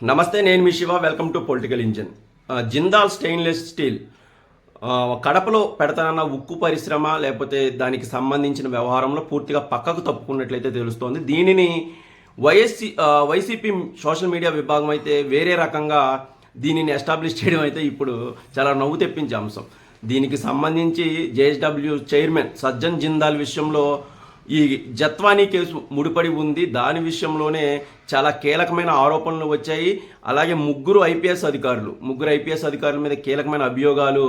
నమస్తే, నేను మీ Shiva. Welcome to political engine. Jindal stainless steel కడపలో పెడతానన్న ఉక్కు పరిశ్రమ లేకపోతే దానికి సంబంధించిన వ్యవహారంలో పూర్తిగా పక్కకు తప్పుకున్నట్లయితే తెలుస్తోంది. దీనిని వైసీపీ సోషల్ మీడియా విభాగం అయితే వేరే రకంగా దీనిని ఎస్టాబ్లిష్ చేయడం అయితే ఇప్పుడు చాలా నవ్వు తెప్పించే అంశం. దీనికి సంబంధించి జేఎస్డబ్ల్యూ చైర్మన్ సజ్జన్ జిందాల్ విషయంలో ఈ జత్వానీ కేసు ముడిపడి ఉంది. దాని విషయంలోనే చాలా కీలకమైన ఆరోపణలు వచ్చాయి. అలాగే ముగ్గురు ఐపీఎస్ అధికారుల మీద కీలకమైన అభియోగాలు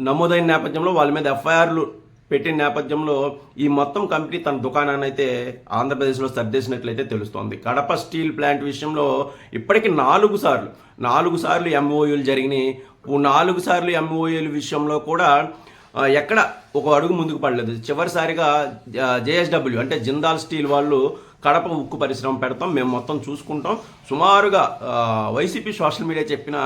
నమోదైన నేపథ్యంలో వాళ్ళ మీద ఎఫ్ఐఆర్లు పెట్టిన నేపథ్యంలో ఈ మొత్తం కంపెనీ తన దుకాణాన్ని అయితే ఆంధ్రప్రదేశ్లో సర్దేసినట్లయితే తెలుస్తోంది. కడప స్టీల్ ప్లాంట్ విషయంలో ఇప్పటికీ నాలుగు సార్లు ఎంఓయూలు జరిగినాయి. 4 సార్లు ఎంఓయూల విషయంలో కూడా ఎక్కడ ఒక అడుగు ముందుకు పడలేదు. చివరిసారిగా జేఎస్డబ్ల్యూ అంటే జిందాల్ స్టీల్ వాళ్ళు కడప ఉక్కు పరిశ్రమ పెడతాం, మేము మొత్తం చూసుకుంటాం, సుమారుగా వైసీపీ సోషల్ మీడియా చెప్పిన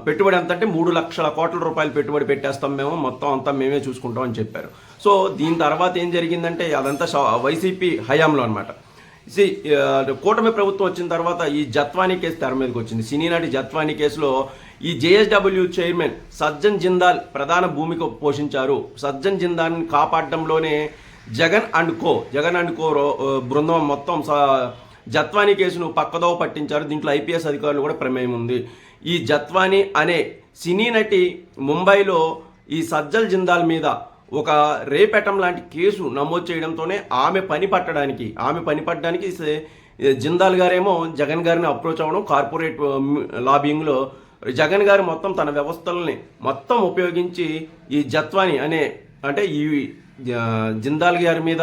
పెట్టుబడి ఎంత అంటే 3 లక్షల కోట్ల రూపాయలు పెట్టుబడి పెట్టేస్తాం, మేము మొత్తం అంతా మేమే చూసుకుంటాం అని చెప్పారు. సో దీని తర్వాత ఏం జరిగిందంటే అదంతా వైసీపీ హయాంలో అనమాట. కూటమి ప్రభుత్వం వచ్చిన తర్వాత ఈ జత్వానీ కేసు తెర మీదకి వచ్చింది. సినీ నటి జత్వానీ కేసులో ఈ జేఎస్డబ్ల్యూ చైర్మన్ సజ్జన్ జిందాల్ ప్రధాన భూమిక పోషించారు. సజ్జన్ జిందాల్ని కాపాడడంలోనే జగన్ అండ్ కో బృందం మొత్తం జత్వానీ కేసును పక్కదోవ పట్టించారు. దీంట్లో ఐపీఎస్ అధికారులు కూడా ప్రమేయం ఉంది. ఈ జత్వానీ అనే సినీ నటి ముంబైలో ఈ సజ్జల్ జిందాల్ మీద ఒక రేపెటం లాంటి కేసు నమోదు చేయడంతోనే ఆమె పని పట్టడానికి జిందాల్ గారేమో జగన్ గారిని అప్రోచ్ అవ్వడం, కార్పొరేట్ లాబింగ్లో జగన్ గారు మొత్తం తన వ్యవస్థలని మొత్తం ఉపయోగించి ఈ జత్వానీ అంటే ఈ జిందాల్ గారి మీద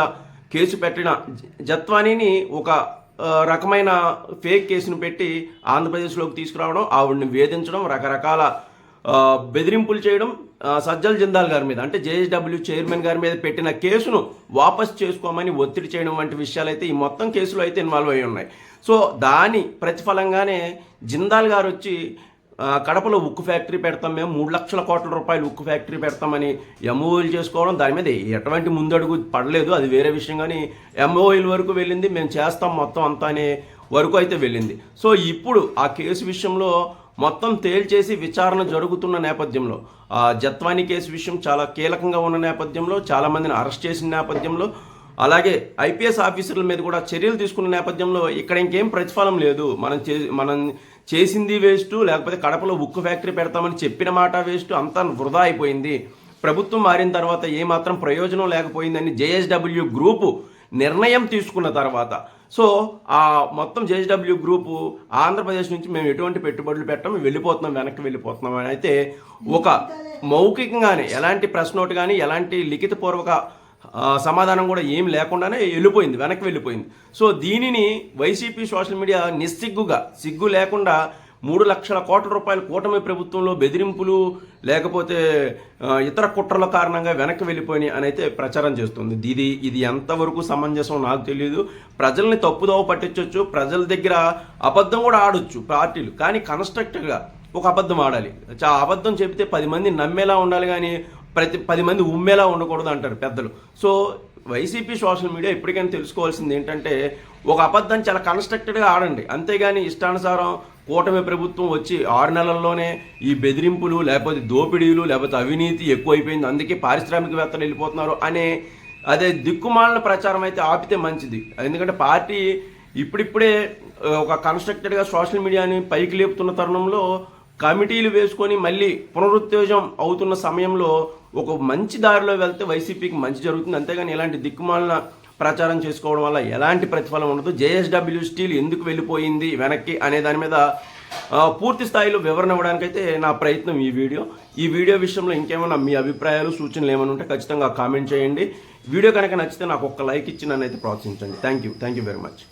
కేసు పెట్టిన జత్వానీని ఒక రకమైన ఫేక్ కేసును పెట్టి ఆంధ్రప్రదేశ్లోకి తీసుకురావడం, ఆవిడని వేధించడం, రకరకాల బెదిరింపులు చేయడం, సజ్జల్ జిందాల్ గారి మీద అంటే జేఎస్డబ్ల్యూ చైర్మన్ గారి మీద పెట్టిన కేసును వాపస్ చేసుకోమని ఒత్తిడి చేయడం వంటి విషయాలు అయితే ఈ మొత్తం కేసులో అయితే ఇన్వాల్వ్ అయి ఉన్నాయి. సో దాని ప్రతిఫలంగానే జిందాల్ గారు వచ్చి కడపలో ఉక్కు ఫ్యాక్టరీ పెడతాం, మేము 3 లక్షల కోట్ల రూపాయలు ఉక్కు ఫ్యాక్టరీ పెడతామని ఎంఓయూలు చేసుకోవడం, దాని మీద ఎటువంటి ముందడుగు పడలేదు, అది వేరే విషయం. కానీ ఎంఓయూల వరకు వెళ్ళింది, మేము చేస్తాం మొత్తం అంతా అనే వరకు అయితే వెళ్ళింది. సో ఇప్పుడు ఆ కేసు విషయంలో మొత్తం తేల్చేసి విచారణ జరుగుతున్న నేపథ్యంలో జత్వానీ కేసు విషయం చాలా కీలకంగా ఉన్న నేపథ్యంలో, చాలామందిని అరెస్ట్ చేసిన నేపథ్యంలో, అలాగే ఐపీఎస్ ఆఫీసర్ల మీద కూడా చర్యలు తీసుకున్న నేపథ్యంలో ఇక్కడ ఇంకేం ప్రతిఫలం లేదు. మనం చేసింది వేస్ట్, లేకపోతే కడపలో ఉక్కు ఫ్యాక్టరీ పెడతామని చెప్పిన మాట వేస్ట్, అంతా వృధా అయిపోయింది. ప్రభుత్వం మారిన తర్వాత ఏమాత్రం ప్రయోజనం లేకపోయిందని జేఎస్డబ్ల్యూ గ్రూపు నిర్ణయం తీసుకున్న తర్వాత సో ఆ మొత్తం జేఎస్డబ్ల్యూ గ్రూపు ఆంధ్రప్రదేశ్ నుంచి మేము ఎటువంటి పెట్టుబడులు పెట్టాము, వెనక్కి వెళ్ళిపోతున్నాం అని అయితే ఒక మౌఖికంగానే ఎలాంటి ప్రెస్ నోట్ కానీ ఎలాంటి లిఖితపూర్వక సమాధానం కూడా ఏం లేకుండానే వెనక్కి వెళ్ళిపోయింది. సో దీనిని వైసీపీ సోషల్ మీడియా సిగ్గు లేకుండా 3 లక్షల కోట్ల రూపాయల కూటమి ప్రభుత్వంలో బెదిరింపులు లేకపోతే ఇతర కుట్రల కారణంగా వెనక్కి వెళ్ళిపోయి అని అయితే ప్రచారం చేస్తుంది. ఇది ఎంతవరకు సమంజసం నాకు తెలియదు. ప్రజల్ని తప్పుదోవ పట్టించవచ్చు, ప్రజల దగ్గర అబద్ధం కూడా ఆడొచ్చు పార్టీలు, కానీ కన్స్ట్రక్టివ్గా ఒక అబద్ధం ఆడాలి. అబద్ధం చెబితే 10 మంది నమ్మేలా ఉండాలి, కానీ 10 మంది ఉమ్మేలా ఉండకూడదు అంటారు పెద్దలు. సో వైసీపీ సోషల్ మీడియా ఇప్పటికైనా తెలుసుకోవాల్సింది ఏంటంటే ఒక అబద్ధాన్ని చాలా కన్స్ట్రక్టెడ్గా ఆడండి, అంతేగాని ఇష్టానుసారం కూటమి ప్రభుత్వం వచ్చి 6 నెలల్లోనే ఈ బెదిరింపులు లేకపోతే దోపిడీలు లేకపోతే అవినీతి ఎక్కువైపోయింది, అందుకే పారిశ్రామికవేత్తలు వెళ్ళిపోతున్నారు అదే దిక్కుమాలిన ప్రచారం అయితే ఆపితే మంచిది. ఎందుకంటే పార్టీ ఇప్పుడిప్పుడే ఒక కన్స్ట్రక్టెడ్గా సోషల్ మీడియాని పైకి లేపుతున్న తరుణంలో కమిటీలు వేసుకొని మళ్ళీ పునరుత్తేజం అవుతున్న సమయంలో ఒక మంచి దారిలో వెళ్తే వైసీపీకి మంచి జరుగుతుంది, అంతేగాని ఇలాంటి దిక్కుమాలిన ప్రచారం చేసుకోవడం వల్ల ఎలాంటి ప్రతిఫలం ఉండదు. జేఎస్డబ్ల్యూ స్టీల్ ఎందుకు వెళ్ళిపోయింది వెనక్కి అనే దాని మీద పూర్తి స్థాయిలో వివరణ ఇవ్వడానికైతే నా ప్రయత్నం ఈ వీడియో విషయంలో ఇంకేమైనా మీ అభిప్రాయాలు సూచనలు ఏమైనా ఉంటే ఖచ్చితంగా కామెంట్ చేయండి. వీడియో కనుక నచ్చితే నాకు ఒక లైక్ ఇచ్చి నన్ను అయితే ప్రోత్సహించండి. Thank you very much.